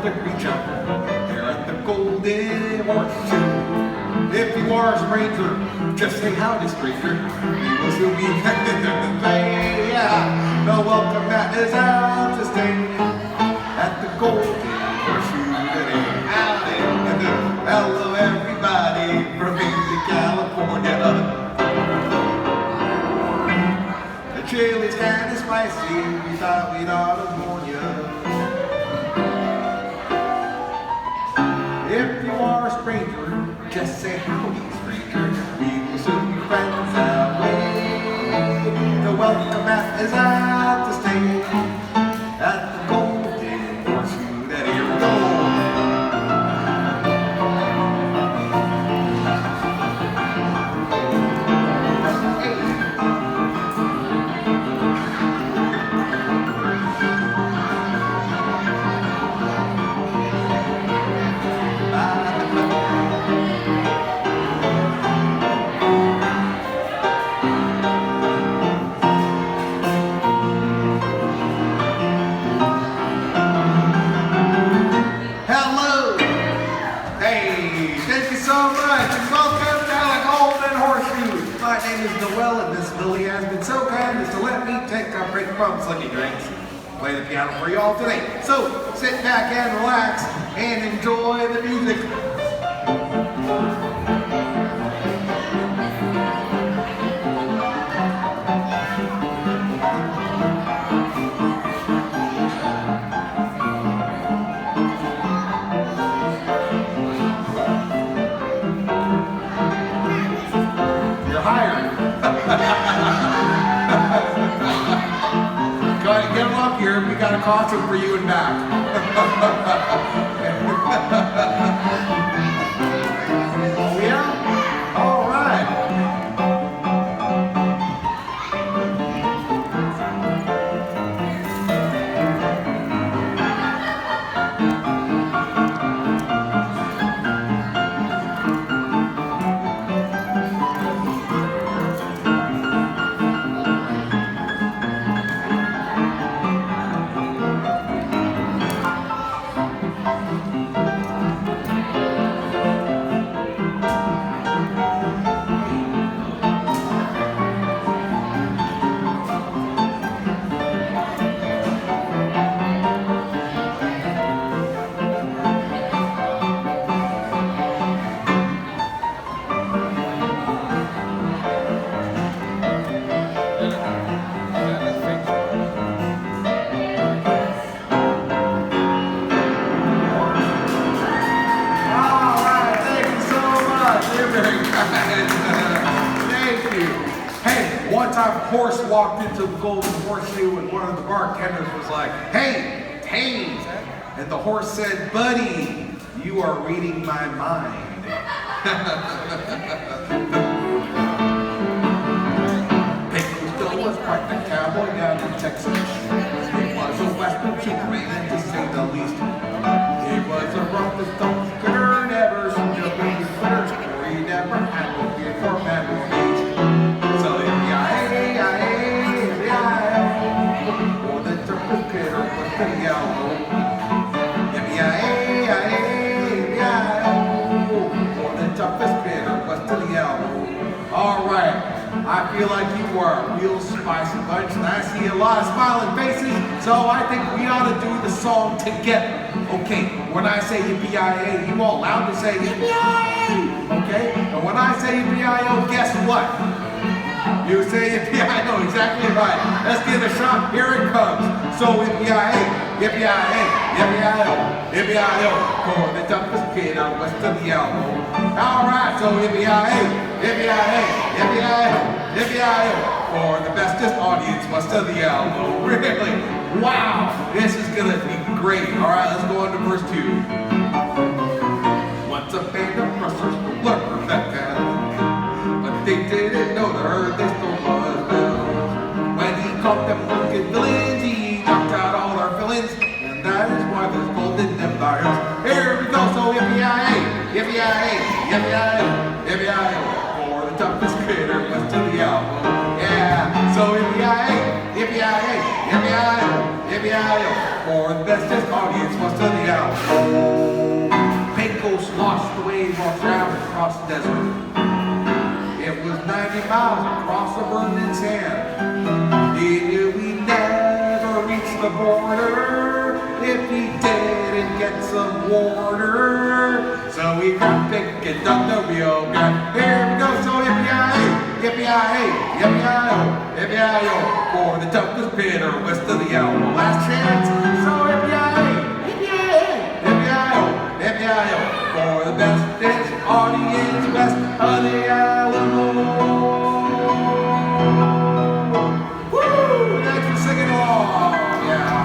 to reach up there at the Golden Horseshoe. If you are a stranger, just say howdy, stranger. We will soon be connected to the bay. Yeah, the welcome mat is out to stay at the Golden Horseshoe today. Howdy, hello everybody from California. The chili's kind of spicy, we thought we'd ought to warn you. If you are a stranger, just say howdy, stranger. We will soon be friends that way. The welcome mat is out to stay at the Golden Horseshoe. That here we go. My name is Noel, and Miss Lily has been so kind as to let me take a break from Slicky Drinks and play the piano for you all today. So sit back and relax and enjoy the music. Get them up here, we got a costume for you and back. Oh yeah? All right. Thank you. Hey, one time a horse walked into the Golden Horseshoe and one of the bartenders was like, "Hey, Haynes." And the horse said, "Buddy, you are reading my mind." Pecos was quite the cowboy down in Texas. He was a western superman, to say the least. He was a roughest don't critter, never seen a big critter. He never had no fear for man or beast. So yippee-yi-yi-yi-yi-yi-yi, oh, the toughest critter was the yellow. Yippee-yi-yi-yi-yi-yi, oh, the toughest critter was the yellow. All right, I feel like you are a real spicy bunch, and I see a lot of smiling faces, so I think we ought to do the song together. Okay, when I say yippee-yi-yi, you all loud to say yippee-yi-yi. Okay, and when I say yippee-yi-yo, guess what? You say yippee-yi-yo, exactly right. Let's give it a shot. Here it comes. So yippee-yi-yi, yippee-yi-yi, yippee-yi-yo, yippee-yi-yo, for the toughest kid out west of the elbow. All right, so yippee-yi-yi, yippee-yi-yi, yippee-yi-yo, yippee-yi-yo, for the bestest audience west of the elbow. Really? Wow, this is gonna be great. All right, let's go on to verse 2. Once a band of rustlers were lurking that but they didn't know the herd they stole was bells. When he caught them wicked villains, he knocked out all our villains, and that is why there's golden empires. Here we go, so yippee-yi-yi, yippee-yi-yi, yippee-yi-yo, yippee-yi-yo, for the toughest critter west of the elbow. Yeah, so yippee-yi-yi, yippee-yi-yi, yippee-yi-yo, yippee-yi-yo. For the bestest audience was to the owl. Pecos lost the way while traveling across the desert. It was 90 miles across the burning sand. He knew we'd never reach the border if he didn't get some water. So he got picked up the real gun. Here we go, so yippee-yi-hey, yippee-yi-hey, yippee-yi-yo, yippee-yi-yo. For the toughest critter west of the Alamo. Last chance, so yippee-yi-hey, yippee-yi-hey, yippee-yi-yo, yippee-yi-yo. For the bestest audience west of the Alamo. Woo! Thanks for singing along. Yeah.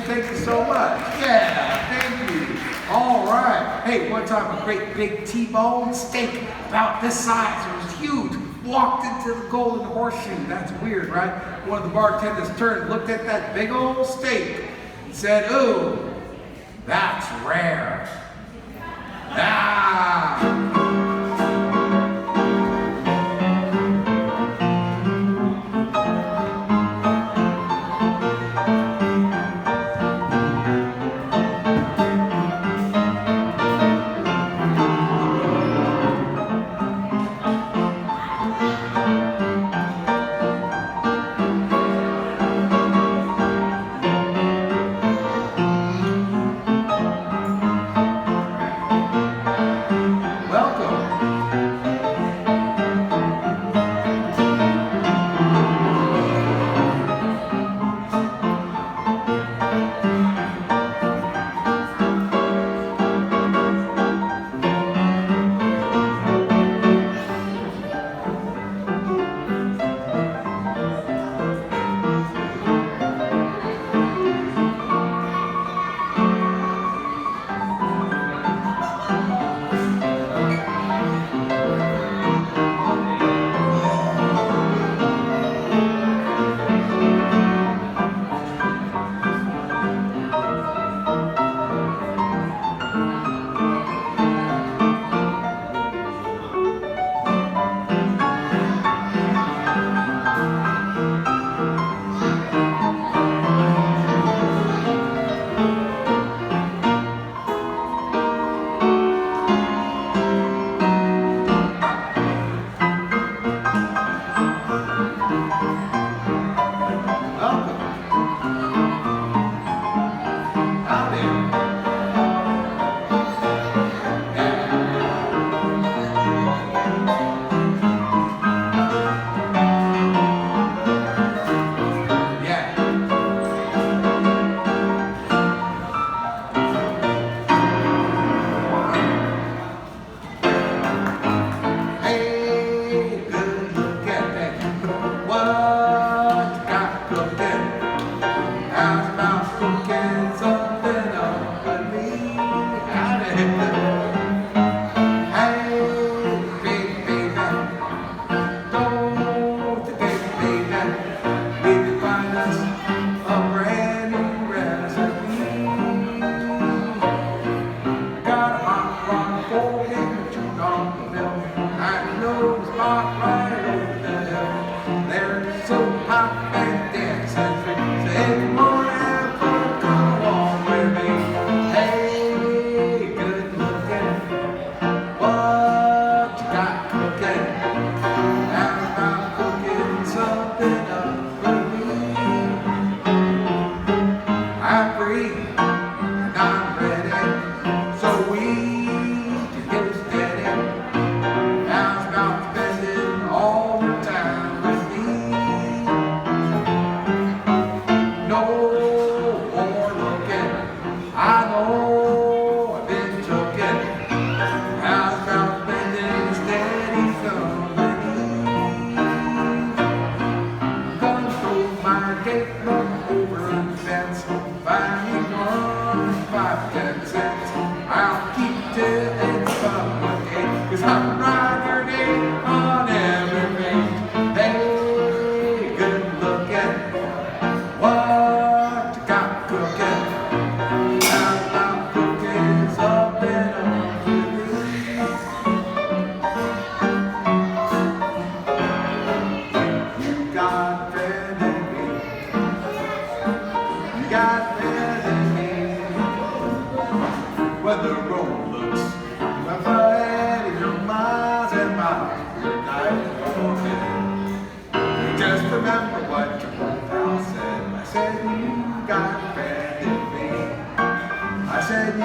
Thank you so much. Yeah, thank you. All right. Hey, one time a great big T-bone steak about this size, it was huge, walked into the Golden Horseshoe. That's weird, right? One of the bartenders turned, looked at that big old steak, and said, "Ooh, that's rare." Ah!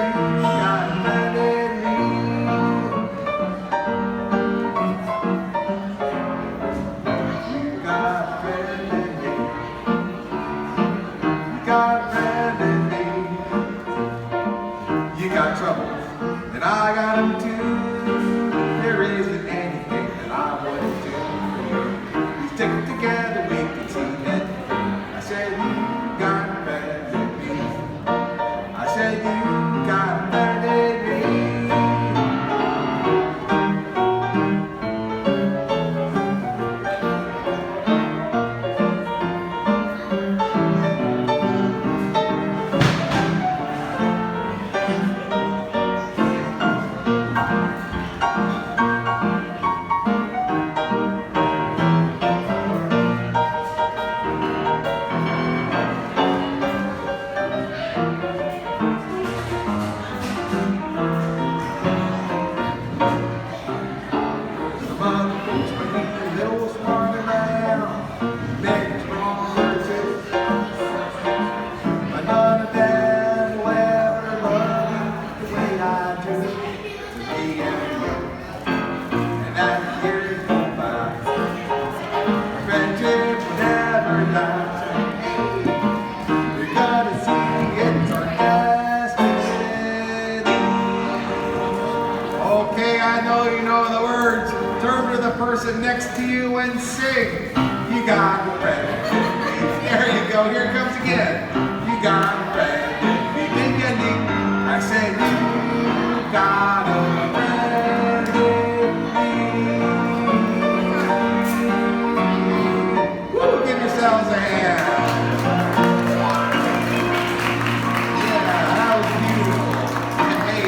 got a friend in me. You got a friend in me. You got a friend in me. You got trouble, and I got them too. There isn't anything that I wouldn't do for you. We stick together, we can see it. I said you got a friend in me. I said you got a friend in me. Person next to you and sing. You got a friend in me. There you go. Here it comes again. You got a friend in me. Ding, ding, ding. I said you got a friend in me. Woo! Give yourselves a hand. Yeah, that was beautiful. Hey.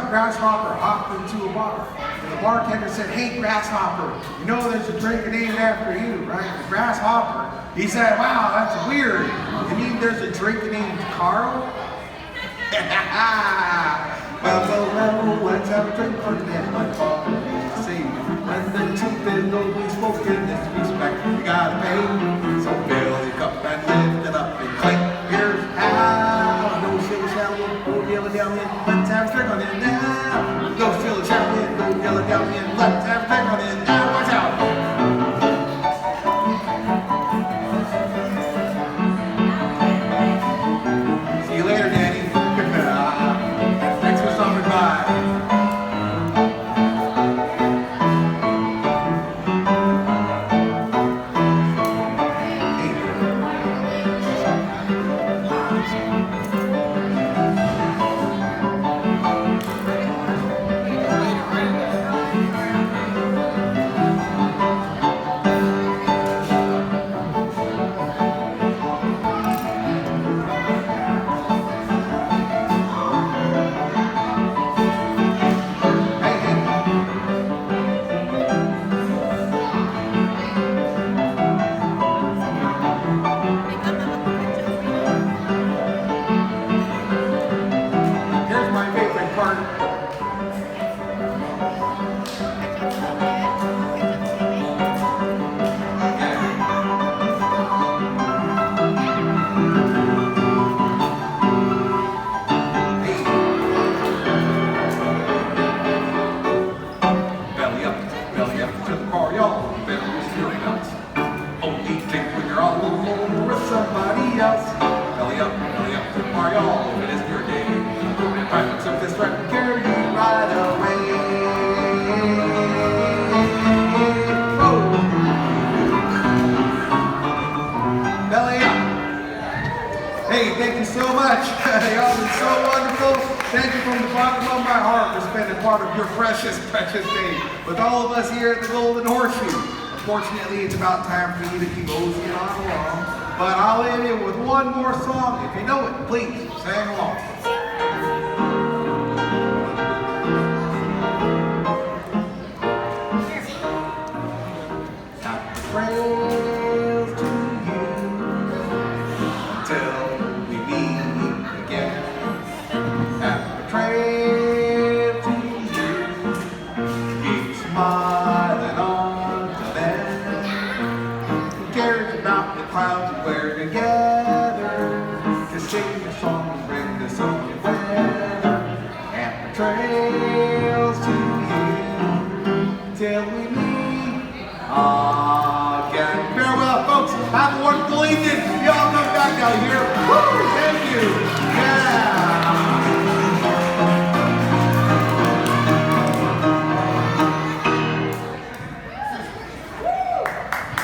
Grasshopper hopped into a bar. And the bartender said, "Hey, Grasshopper, you know there's a drink named after you, right?" The Grasshopper, he said, "Wow, that's weird. You mean there's a drink named Carl?" Well, let's have a drink for them, my father used to say. When the truth is always spoken in this respect, you gotta pay. So fill your cup and lift it up and clink. Here's how. No shilly-shally, no dilly-dally, let's have a drink on it now. No shilly-shally, no dilly-dally, let's have a drink on it now. Watch out. See you later, Daddy. Thanks for stopping by. Hey, Hey, thank you so much. Y'all been so wonderful. Thank you from the bottom of my heart for spending part of your precious, precious day with all of us here at the Golden Horseshoe. Unfortunately, it's about time for you to keep moseying on along. But I'll end it with one more song. If you know it, please sing along. Happy trails to you till we meet again. Happy trails to you. Keep smiling on to then. Who cares about the clouds we're together to sing a song